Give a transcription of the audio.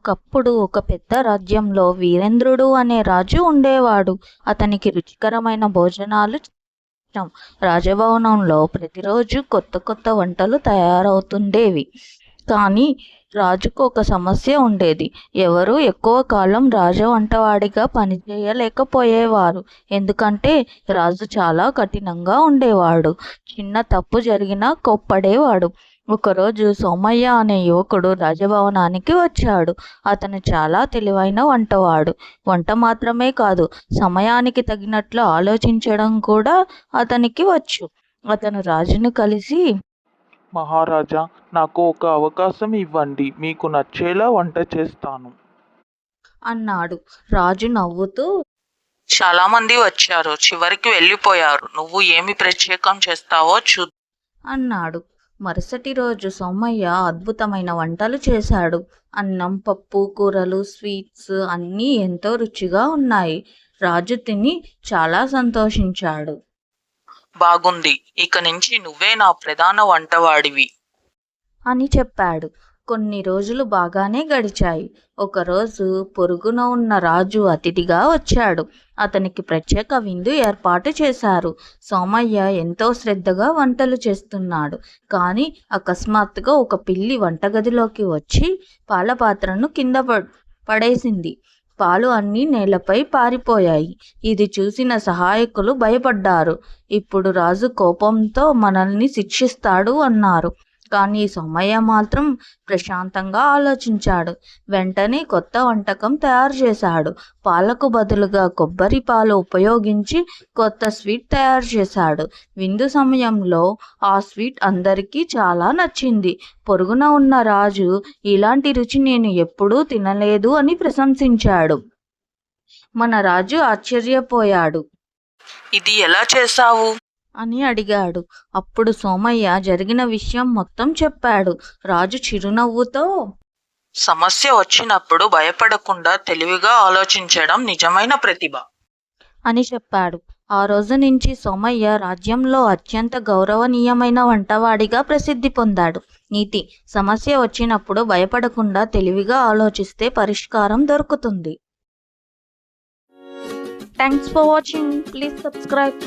ఒకప్పుడు ఒక పెద్ద రాజ్యంలో వీరేంద్రుడు అనే రాజు ఉండేవాడు. అతనికి రుచికరమైన భోజనాలు ఇష్టం. రాజభవనంలో ప్రతిరోజు కొత్త కొత్త వంటలు తయారవుతుండేవి. కానీ రాజుకు ఒక సమస్య ఉండేది. ఎవరూ ఎక్కువ కాలం రాజవంటవాడిగా పనిచేయలేకపోయేవారు. ఎందుకంటే రాజు చాలా కఠినంగా ఉండేవాడు. చిన్న తప్పు జరిగినా కోప్పడేవాడు. ఒకరోజు సోమయ్య అనే యువకుడు రాజభవనానికి వచ్చాడు. అతను చాలా తెలివైన వంటవాడు. వంట మాత్రమే కాదు, సమయానికి తగినట్లు ఆలోచించడం కూడా అతనికి వచ్చు. అతను రాజును కలిసి, మహారాజా, నాకు ఒక అవకాశం ఇవ్వండి, మీకు నచ్చేలా వంట చేస్తాను అన్నాడు. రాజు నవ్వుతూ, చాలా మంది వచ్చారు, చివరికి వెళ్ళిపోయారు. నువ్వు ఏమి ప్రత్యేకం చేస్తావో అన్నాడు. మరుసటి రోజు సోమయ్య అద్భుతమైన వంటలు చేశాడు. అన్నం, పప్పు, కూరలు, స్వీట్స్ అన్నీ ఎంతో రుచిగా ఉన్నాయి. రాజు తిని చాలా సంతోషించాడు. బాగుంది, ఇక నుంచి నువ్వే నా ప్రధాన వంటవాడివి అని చెప్పాడు. కొన్ని రోజులు బాగానే గడిచాయి. ఒకరోజు పొరుగున ఉన్న రాజు అతిథిగా వచ్చాడు. అతనికి ప్రత్యేక విందు ఏర్పాటు చేశారు. సోమయ్య ఎంతో శ్రద్ధగా వంటలు చేస్తున్నాడు. కానీ అకస్మాత్తుగా ఒక పిల్లి వంటగదిలోకి వచ్చి పాల పాత్రను కింద పడేసింది. పాలు అన్నీ నేలపై పారిపోయాయి. ఇది చూసిన సహాయకులు భయపడ్డారు. ఇప్పుడు రాజు కోపంతో మనల్ని శిక్షిస్తాడు అన్నారు. కానీ సోమయ్య మాత్రం ప్రశాంతంగా ఆలోచించాడు. వెంటనే కొత్త వంటకం తయారు చేశాడు. పాలకు బదులుగా కొబ్బరి పాలు ఉపయోగించి కొత్త స్వీట్ తయారు చేశాడు. విందు సమయంలో ఆ స్వీట్ అందరికీ చాలా నచ్చింది. పొరుగున ఉన్న రాజు, ఇలాంటి రుచి నేను ఎప్పుడూ తినలేదు అని ప్రశంసించాడు. మన రాజు ఆశ్చర్యపోయాడు. ఇది ఎలా చేశావు అని అడిగాడు. అప్పుడు సోమయ్య జరిగిన విషయం మొత్తం చెప్పాడు. రాజు చిరునవ్వుతో, సమస్య వచ్చినప్పుడు భయపడకుండా తెలివిగా ఆలోచించడం నిజమైన ప్రతిభ అని చెప్పాడు. ఆ రోజు నుంచి సోమయ్య రాజ్యంలో అత్యంత గౌరవనీయమైన వంటవాడిగా ప్రసిద్ధి పొందాడు. నీతి: సమస్య వచ్చినప్పుడు భయపడకుండా తెలివిగా ఆలోచిస్తే పరిష్కారం దొరుకుతుంది. Thanks for watching. Please subscribe.